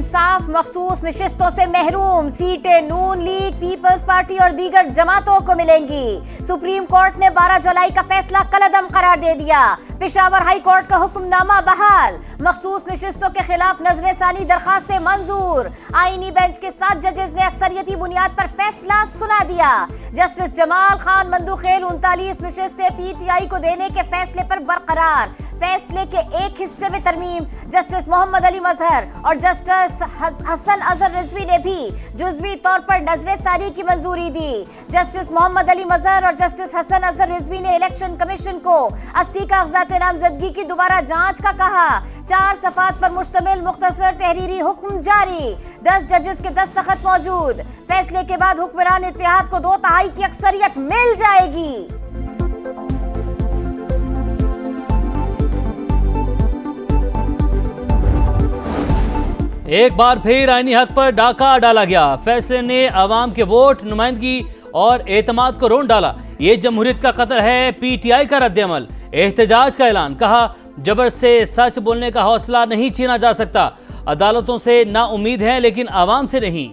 इंसाफ मखसूस निशिस्तों से महरूम, सीटें नून लीग, पीपल्स पार्टी और दीगर जमातों को मिलेंगी। सुप्रीम कोर्ट ने 12 जुलाई का फैसला कलअदम करार दे दिया। पेशावर हाई कोर्ट का हुक्मनामा बहाल। मखसूस निशिस्तों के खिलाफ नजरसानी दरखास्तें मंजूर। आईनी बेंच के 7 जजेस ने अक्सरियती बुनियाद पर फैसला सुना दिया। जस्टिस जमाल खान मंदुखेल 39 निशिस्तें पीटीआई को देने के फैसले पर बरकरार। फैसले के एक हिस्से में तरमीम। जस्टिस मोहम्मद अली मजहर और जस्टिस हसन अजहर रिजवी ने भी जुज़वी तौर पर नजरसानी की मंजूरी दी। जस्टिस मोहम्मद अली मजहर और जस्टिस हसन अजहर रिजवी ने इलेक्शन कमीशन को 80 कागजात नामजदगी की दोबारा जांच का कहा। 4 सफ़ात पर मुश्तमिल मुख्तसर तहरीरी हुक्म जारी। 10 जजेस के दस्तखत मौजूद। फैसले के बाद हुक्मरान इत्तेहाद को 2/3 की अक्सरियत मिल जाएगी। एक बार फिर आईनी हक पर डाका डाला गया। फैसले ने अवाम के वोट, नुमाइंदगी और एतमाद को रोन डाला। ये जमहूरियत का कत्ल है, पीटीआई का रद्द-ए-अमल। एहतजाज का ऐलान, कहा जबर से सच बोलने का हौसला नहीं छीना जा सकता। अदालतों से ना उम्मीद है लेकिन अवाम से नहीं।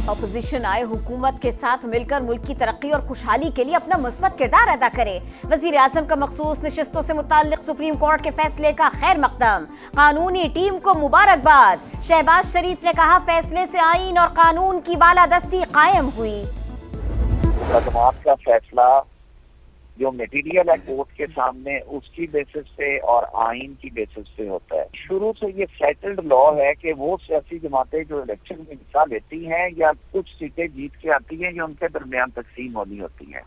अपोजिशन आए हुकूमत के साथ मिलकर मुल्क की तरक्की और खुशहाली के लिए अपना मुस्बत किरदार अदा करे। वजीर आजम का मखसूस निशिस्तों से मुताल्लिक सुप्रीम कोर्ट के फैसले का खैर मकदम। कानूनी टीम को मुबारकबाद। शहबाज शरीफ ने कहा फैसले से आईन और कानून की बालादस्ती कायम हुई। मुकदमात का फैसला जो मटेरियल है कोर्ट के सामने उसकी बेसिस पे और आइन की बेसिस पे होता है। शुरू से ये सेटल्ड लॉ है कि वो सियासी जमातें जो इलेक्शन में हिस्सा लेती हैं या कुछ सीटें जीत के आती हैं, ये उनके दरमियान तकसीम होनी होती है।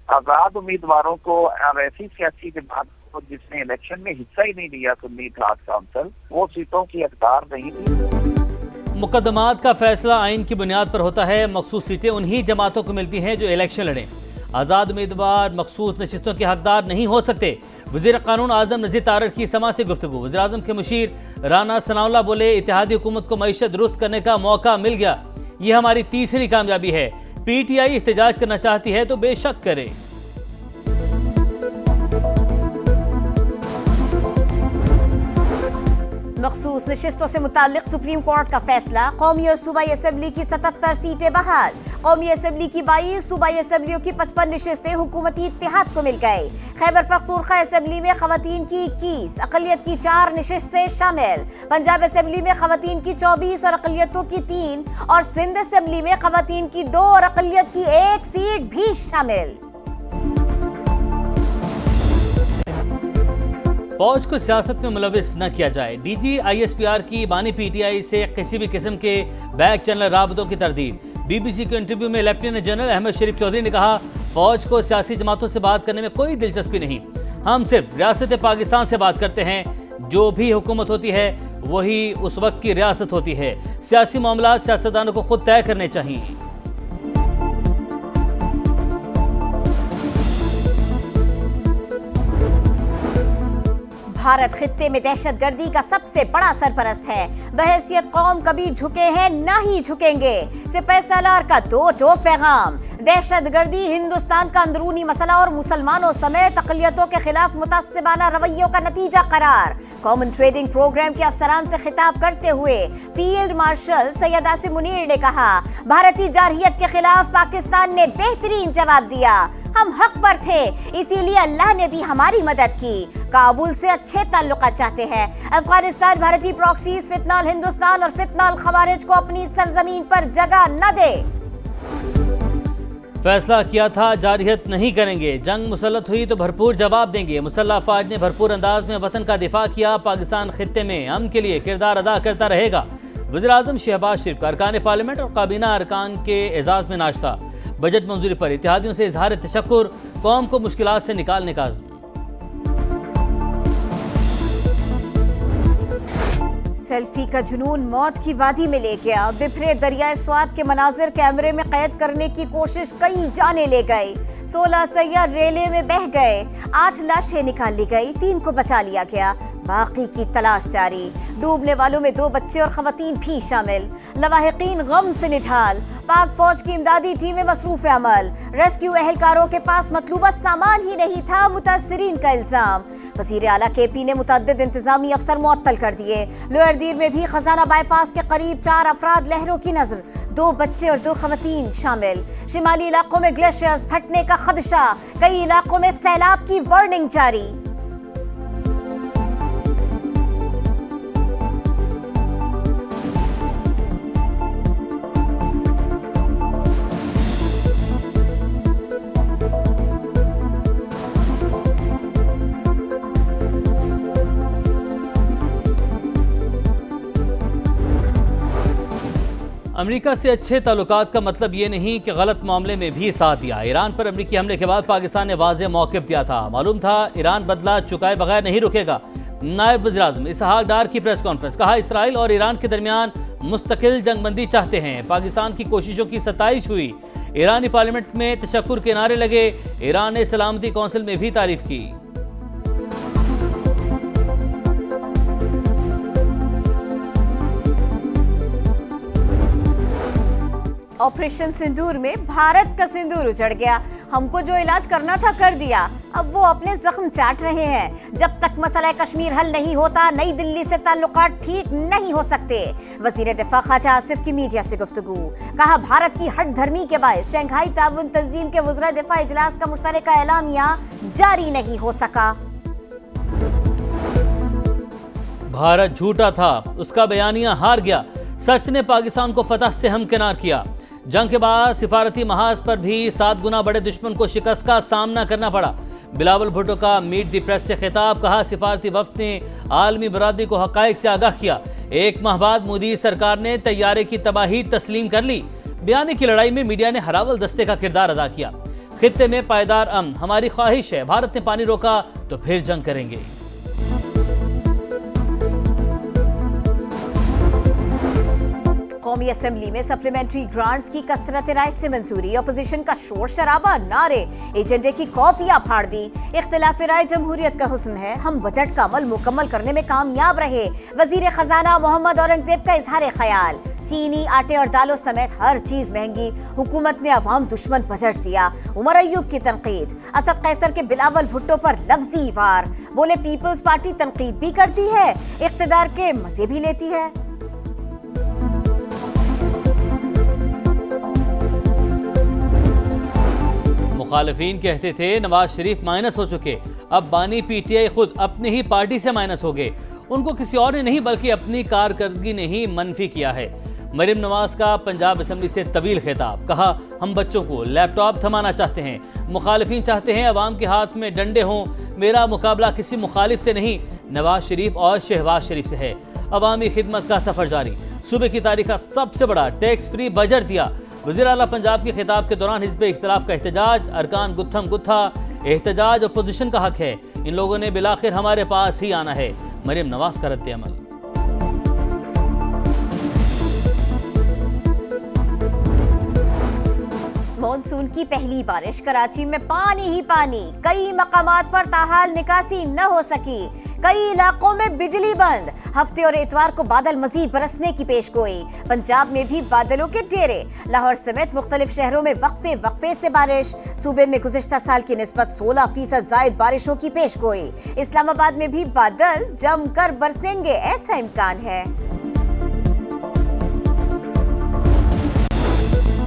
आजाद उम्मीदवारों को और ऐसी सियासी जमात को जिसने इलेक्शन में हिस्सा ही नहीं लिया सुन्नी इत्तेहाद काउंसिल, वो सीटों की हकदार नहीं थी। मुकदमात का फैसला आइन की बुनियाद पर होता है। मखसूस सीटें उन्हीं जमातों को मिलती हैं जो इलेक्शन लड़ें। आज़ाद उम्मीदवार मखसूस नशिस्तों के हकदार नहीं हो सकते। वज़ीर कानून आज़म नज़ीर तारड़ की समा से गुफ्तगू। वज़ीर आज़म के मुशीर राना सनाउल्लाह बोले इत्तेहादी हुकूमत को मईशत दुरुस्त करने का मौका मिल गया। ये हमारी तीसरी कामयाबी है। पीटीआई एहतजाज करना चाहती है तो बेशक करे। मखसूस निशिस्तों से मुताल्लिक सुप्रीम कोर्ट का फैसला। कौमी और सूबाई असेंबली की 77 सीटें बहाल। कौमी असेंबली की 22, सूबाई असेंबलियों की 55 निशिस्तें हुकूमती इत्तेहाद को मिल गई। खैबर पख्तूनख्वा असेंबली में खवातीन की 21, अक़लियत की 4 निशिस्तें शामिल। पंजाब असेंबली में खवातीन की 24 और अक़लियतों की 3 और सिंध असेंबली में खवातीन की 2 और अक़लियत की 1 सीट भी शामिल। फौज को सियासत में मुलविस न किया जाए। डीजी ISPR की बानी पीटीआई से किसी भी किस्म के बैक चैनल राबतों की तरदीद। BBC के इंटरव्यू में लेफ्टिनेंट जनरल अहमद शरीफ चौधरी ने कहा फौज को सियासी जमातों से बात करने में कोई दिलचस्पी नहीं। हम सिर्फ रियासत पाकिस्तान से बात करते हैं। जो भी हुकूमत होती है वही उस वक्त की रियासत होती है। सियासी मामला सियासतदानों को खुद तय करने चाहिए। भारत खित्ते में दहशतगर्दी का सबसे बड़ा सरपरस्त है। बहैसियत कौम कभी झुके हैं ना ही झुकेंगे। सिपहसालार का 2 टोक पैगाम। दहशतगर्दी हिंदुस्तान का अंदरूनी मसला और मुसलमानों समेत अक़लियतों के खिलाफ मुतअस्सिबाना रवैयों का नतीजा करार। कॉमन ट्रेडिंग प्रोग्राम के अफसरान से खिताब करते हुए फील्ड मार्शल सैयद आसिम मुनीर ने कहा भारतीय जारहियत के खिलाफ पाकिस्तान ने बेहतरीन जवाब दिया। हम हक पर थे, इसीलिए अल्लाह ने भी हमारी मदद की। काबुल से अच्छे ताल्लुकात चाहते हैं। अफगानिस्तान भारतीय प्रॉक्सीज फितनाल हिंदुस्तान और फितनाल खवारिज को अपनी सरजमीन पर जगह न दे। फैसला किया था जारहियत नहीं करेंगे। जंग मुसल्लत हुई तो भरपूर जवाब देंगे। मुसल्लह अफवाज ने भरपूर अंदाज में वतन का दिफा किया। पाकिस्तान खित्ते में अमन के लिए किरदार अदा करता रहेगा। वज़ीर आज़म शहबाज शरीफ का अरकान पार्लियामेंट और काबीना अरकान के एजाज़ में नाश्ता। बजट मंजूरी पर इत्तेहादियों से इजहार तशक्कुर। कौम को मुश्किलात से निकालने का अज़्म। सेल्फी का जुनून मौत की वादी में ले गया। बिफरे दरियाए स्वात के मनाजिर कैमरे में कैद करने की कोशिश कई जाने ले गए। 16 सैयार रेलवे में बह गए, 8 लाशें निकाल ली गई, 3 को बचा लिया गया, बाकी की तलाश जारी। डूबने वालों में 2 बच्चे और खवातीन भी शामिल। लवाहिकीन गम से निढाल, पाक फौज की इमदादी टीमें मसरूफ अमल। रेस्क्यू एहलकारों के पास मतलूबा सामान ही नहीं था, मुतासरीन का इल्जाम। वजीर आला KP ने मुतअद्दिद इंतजामी अफसर मुअत्तल कर दिए। लोअर दीर में भी खजाना बाईपास के करीब 4 अफराद लहरों की नजर, 2 बच्चे और 2 खवातीन शामिल। शिमाली इलाकों में ग्लेशियर्स फटने का खदशा, कई इलाकों में सैलाब की वार्निंग जारी। अमेरिका से अच्छे ताल्लुकात का मतलब ये नहीं कि गलत मामले में भी साथ दिया। ईरान पर अमेरिकी हमले के बाद पाकिस्तान ने वाज़ेह मौक़िफ़ दिया था। मालूम था ईरान बदला चुकाए बगैर नहीं रुकेगा। नायब वज़ीर-ए-आज़म इसहाक डार की प्रेस कॉन्फ्रेंस, कहा इसराइल और ईरान के दरमियान मुस्तकिल जंगबंदी चाहते हैं। पाकिस्तान की कोशिशों की सताइश हुई। ईरानी पार्लियामेंट में तशक्कुर के नारे लगे। ईरान ने सलामती कौंसिल में भी तारीफ की। ऑपरेशन सिंदूर में भारत का सिंदूर उजड़ गया। हमको जो इलाज करना था कर दिया, अब वो अपने जख्म चाट रहे हैं। जब तक मसला कश्मीर हल नहीं होता, नई दिल्ली से ताल्लुकात ठीक नहीं हो सकते। वजीर दिफा ख्वाजा आसिफ की मीडिया से गुफ्तगू, कहा भारत की हट धर्मी के बायस शंघाई ताउन तंजीम के वज़राए दिफा इजलास का मुश्तरका एलामिया जारी नहीं हो सका। भारत झूठा था, उसका बयानिया हार गया। सच ने पाकिस्तान को फतह से हमकिनार किया। जंग के बाद सिफारती महाज पर भी 7 गुना बड़े दुश्मन को शिकस्त का सामना करना पड़ा। बिलावल भुट्टो का मीट द प्रेस से खिताब, कहा सिफारती वफ्द ने आलमी बरादरी को हकायक से आगाह किया। 1 माह बाद मोदी सरकार ने तैयारे की तबाही तस्लीम कर ली। बयानी की लड़ाई में मीडिया ने हरावल दस्ते का किरदार अदा किया। खित्ते में पायदार अमन हमारी ख्वाहिश है। भारत ने पानी रोका तो फिर जंग करेंगे। कौमी असेंबली में सप्लीमेंट्री ग्रांट्स की कसरत राय से मंजूरी। अपोजिशन का शोर शराबा, नारे, एजेंडे की कॉपियां फाड़ दी। इख्तिलाफ राय जमहूरियत का हुस्न है, हम बजट का अमल मुकम्मल करने में कामयाब रहे। वजीर खजाना मोहम्मद औरंगजेब का इजहार ख्याल। चीनी, आटे और दालों समेत हर चीज महंगी, हुकूमत ने अवाम दुश्मन बजट दिया। उमर अयूब की तनकीद। असद कैसर के बिलावल भुट्टो पर लफ्जी वार, बोले पीपल्स पार्टी तनकीद भी करती है, इख्तिदार के मजे भी लेती है। मुखालिफिन कहते थे नवाज शरीफ माइनस हो चुके, अब बानी PTI खुद अपनी ही पार्टी से माइनस हो गए। उनको किसी और ने नहीं बल्कि अपनी कारकर्दगी ने ही मनफी किया है। मरीम नवाज का पंजाब असेंबली से तवील खिताब, कहा हम बच्चों को लैपटॉप थमाना चाहते हैं। मुखालिफिन चाहते हैं अवाम के हाथ में डंडे हों। मेरा मुकाबला किसी मुखालिफ से नहीं, नवाज शरीफ और शहबाज शरीफ से है। अवामी खिदमत का सफर जारी। सूबे की तारीख का सबसे बड़ा टैक्स फ्री बजट दिया। वज़ीर आला पंजाब के खिताब के दौरान हिज़्ब इख्तिलाफ का एहतजाज, अरकान गुत्थम गुत्था। एहतजाज अपोजिशन का हक है, इन लोगों ने बिलाखिर हमारे पास ही आना है। मरीम नवाज का रद्द अमल। मॉनसून की पहली बारिश, कराची में पानी ही पानी। कई मकामात पर ताहाल निकासी न हो सकी। कई इलाकों में बिजली बंद। हफ्ते और इतवार को बादल मजीद बरसने की पेशगोई। पंजाब में भी बादलों के डेरे। लाहौर समेत मुख्तलिफ शहरों में वक्फे वक्फे से बारिश। सूबे में गुज़िश्ता साल की निस्बत 16% जायद बारिशों की पेशगोई। इस्लामाबाद में भी बादल जमकर बरसेंगे, ऐसा इम्कान है।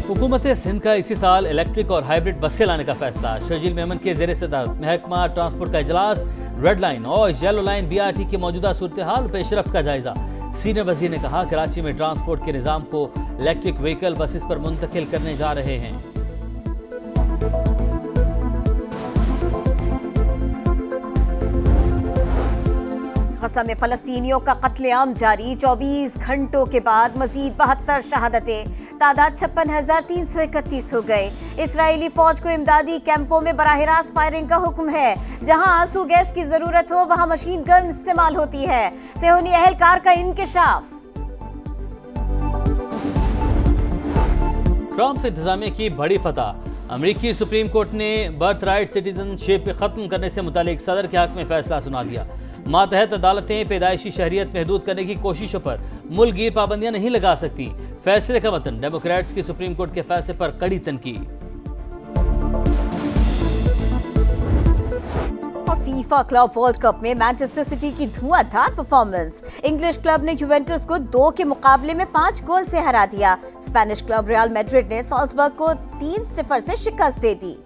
हुकूमत सिंध का इसी साल इलेक्ट्रिक और हाइब्रिड बसें लाने का फैसला। शर्जील मेमन के ज़ेर सदारत महकमा ट्रांसपोर्ट का इजलास। रेड लाइन और येलो लाइन BRT की मौजूदा सूरत हाल पेशरफ्त का जायजा। सीनियर वजीर ने कहा कराची में ट्रांसपोर्ट के निज़ाम को इलेक्ट्रिक व्हीकल बसेस पर मुंतकिल करने जा रहे हैं। गज़ा में फ़लस्तीनियों का कत्लेआम जारी। 24 घंटों के बाद मजीद 72 शहादतें। तादाद 56,331 हो गए। इसराइली फौज को इमदादी कैंपों में बराह रास्त फायरिंग का हुक्म है। जहां आंसू गैस की जरूरत हो वहां मशीन गन इस्तेमाल होती है। सेहूनी अहलकार का इंकिशाफ। ट्रंप इंतजामिया की बड़ी फतह। अमेरिकी सुप्रीम कोर्ट ने बर्थ राइट सिटीजनशिप खत्म करने से मुतालिक सदर के हक में फैसला सुना दिया। मातहत अदालतें पैदाइशी शहरियत महदूद करने की कोशिशों पर मुल्क गिर पाबंदियां नहीं लगा सकती। फैसले का मतन डेमोक्रेट्स की सुप्रीम कोर्ट के फैसले पर कड़ी तनकीद। और फीफा क्लब वर्ल्ड कप में मैनचेस्टर सिटी की धुआंधार परफॉर्मेंस। इंग्लिश क्लब ने यूवेंटस को 2 के मुकाबले में 5 गोल से हरा दिया। स्पेनिश क्लब रियल मैड्रिड ने सॉल्जबर्ग को 3-0 से शिकस्त दे दी।